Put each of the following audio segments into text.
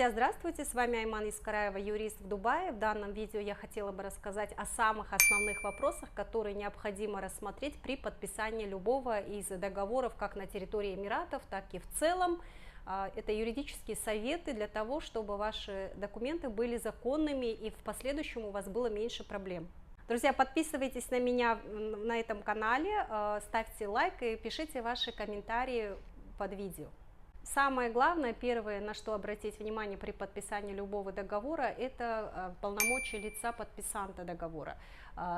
Друзья, здравствуйте, с вами Айман Искараева, юрист в Дубае. В данном видео я хотела бы рассказать о самых основных вопросах, которые необходимо рассмотреть при подписании любого из договоров как на территории Эмиратов, так и в целом. Это юридические советы для того, чтобы ваши документы были законными и в последующем у вас было меньше проблем. Друзья, подписывайтесь на меня на этом канале, ставьте лайк и пишите ваши комментарии под видео. Самое главное, первое, на что обратить внимание при подписании любого договора, это полномочия лица подписанта договора.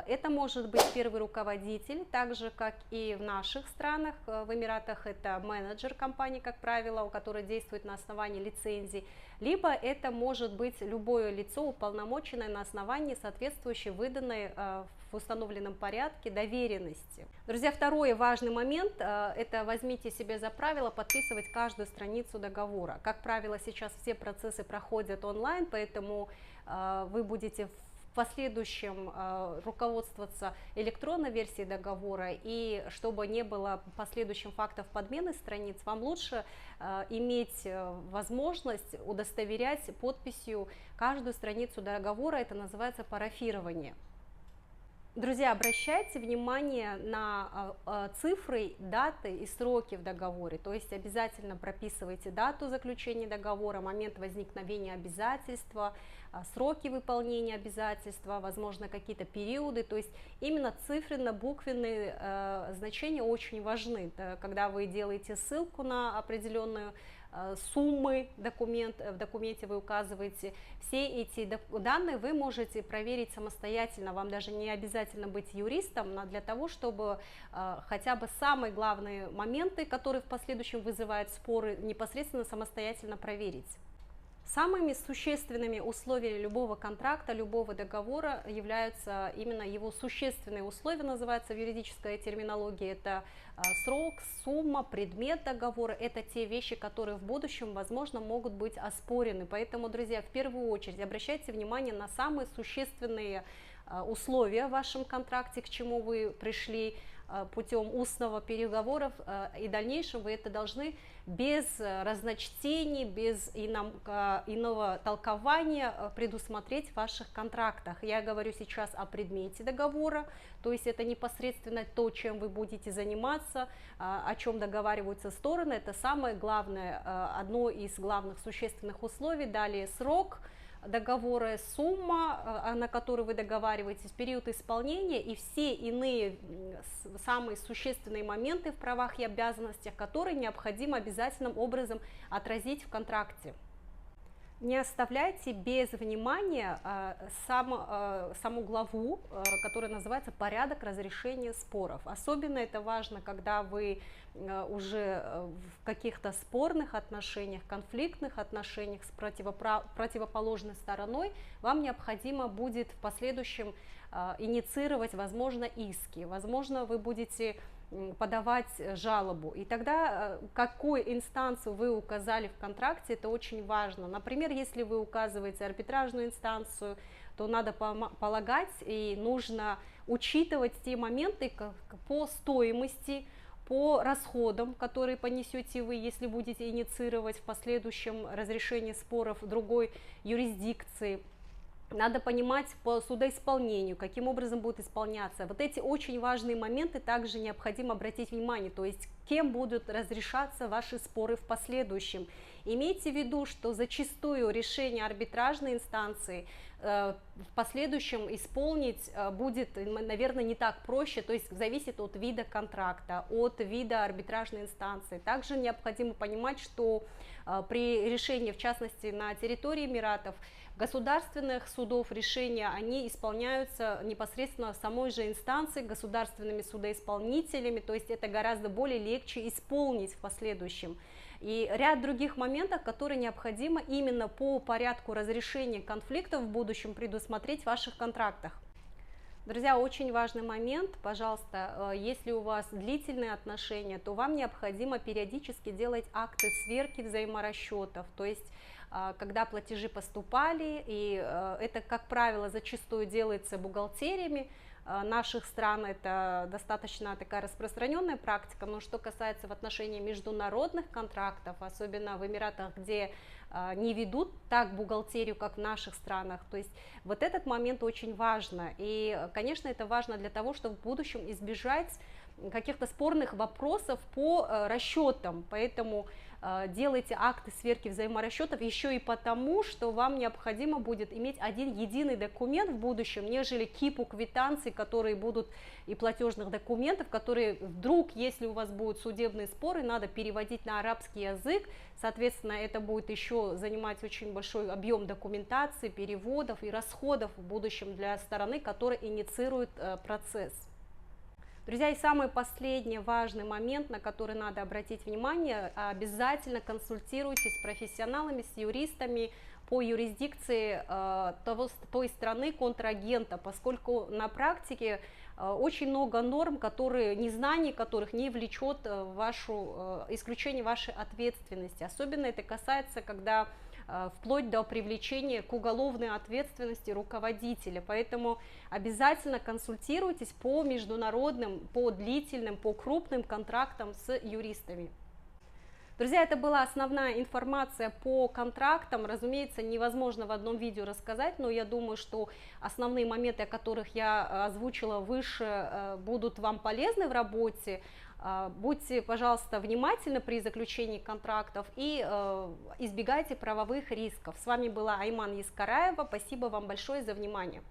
Это может быть первый руководитель, так же как и в наших странах, в Эмиратах это менеджер компании, как правило, у которой действует на основании лицензий, либо это может быть любое лицо, уполномоченное на основании соответствующей выданной в установленном порядке доверенности. Друзья, второй важный момент, это возьмите себе за правило подписывать каждую страницу договора. Как правило, сейчас все процессы проходят онлайн, поэтому вы будете в последующем руководствоваться электронной версией договора, и чтобы не было последующим фактов подмены страниц, вам лучше иметь возможность удостоверять подписью каждую страницу договора, это называется парафирование. Друзья, обращайте внимание на цифры, даты и сроки в договоре, то есть обязательно прописывайте дату заключения договора, момент возникновения обязательства, сроки выполнения обязательства, возможно, какие-то периоды, то есть именно цифренно-буквенные значения очень важны, когда вы делаете ссылку на определенную суммы в документе вы указываете, все эти данные вы можете проверить самостоятельно, вам даже не обязательно быть юристом, но для того, чтобы хотя бы самые главные моменты, которые в последующем вызывают споры, непосредственно самостоятельно проверить. Самыми существенными условиями любого контракта, любого договора являются именно его существенные условия, называется в юридической терминологии, это срок, сумма, предмет договора, это те вещи, которые в будущем, возможно, могут быть оспорены. Поэтому, друзья, в первую очередь обращайте внимание на самые существенные условия в вашем контракте, к чему вы пришли путем устного переговоров, и в дальнейшем вы это должны без разночтений, без иного толкования предусмотреть в ваших контрактах. Я говорю сейчас о предмете договора, то есть это непосредственно то, чем вы будете заниматься, о чем договариваются стороны, это самое главное, одно из главных существенных условий. Далее срок договора, сумма, на которую вы договариваетесь, период исполнения и все иные самые существенные моменты в правах и обязанностях, которые необходимо обязательным образом отразить в контракте. Не оставляйте без внимания саму главу, которая называется «Порядок разрешения споров». Особенно это важно, когда вы уже в каких-то спорных отношениях, конфликтных отношениях с противоположной стороной, вам необходимо будет в последующем инициировать, возможно, иски, возможно, вы будете подавать жалобу, и тогда какую инстанцию вы указали в контракте, это очень важно. Например, если вы указываете арбитражную инстанцию, то надо полагать и нужно учитывать те моменты по стоимости, по расходам, которые понесете вы, если будете инициировать в последующем разрешение споров в другой юрисдикции. Надо понимать по судоисполнению, каким образом будет исполняться. Вот эти очень важные моменты также необходимо обратить внимание, то есть кем будут разрешаться ваши споры в последующем. Имейте в виду, что зачастую решение арбитражной инстанции в последующем исполнить будет, наверное, не так проще, то есть зависит от вида контракта, от вида арбитражной инстанции. Также необходимо понимать, что при решении, в частности, на территории Эмиратов, государственных судов решения, они исполняются непосредственно самой же инстанцией, государственными судоисполнителями, то есть это гораздо более легче исполнить в последующем. И ряд других моментов, которые необходимо именно по порядку разрешения конфликтов в будущем предусмотреть в ваших контрактах. Друзья, очень важный момент, пожалуйста, если у вас длительные отношения, то вам необходимо периодически делать акты сверки взаиморасчетов, то есть когда платежи поступали, и это, как правило, зачастую делается бухгалтериями, наших стран это достаточно такая распространенная практика, но что касается в отношении международных контрактов, особенно в Эмиратах, где не ведут так бухгалтерию, как в наших странах, то есть вот этот момент очень важно, и, конечно, это важно для того, чтобы в будущем избежать каких-то спорных вопросов по расчетам, поэтому делайте акты сверки взаиморасчетов еще и потому, что вам необходимо будет иметь один единый документ в будущем, нежели кипу квитанций, которые будут, и платежных документов, которые вдруг, если у вас будут судебные споры, надо переводить на арабский язык, соответственно, это будет еще занимать очень большой объем документации, переводов и расходов в будущем для стороны, которая инициирует процесс. Друзья, и самый последний важный момент, на который надо обратить внимание, обязательно консультируйтесь с профессионалами, с юристами по юрисдикции той страны контрагента, поскольку на практике очень много норм, незнание которых не влечет исключение вашей ответственности. Особенно это касается, когда вплоть до привлечения к уголовной ответственности руководителя. Поэтому обязательно консультируйтесь по международным, по длительным, по крупным контрактам с юристами. Друзья, это была основная информация по контрактам. Разумеется, невозможно в одном видео рассказать, но я думаю, что основные моменты, о которых я озвучила выше, будут вам полезны в работе. Будьте, пожалуйста, внимательны при заключении контрактов и избегайте правовых рисков. С вами была Айман Ескараева. Спасибо вам большое за внимание.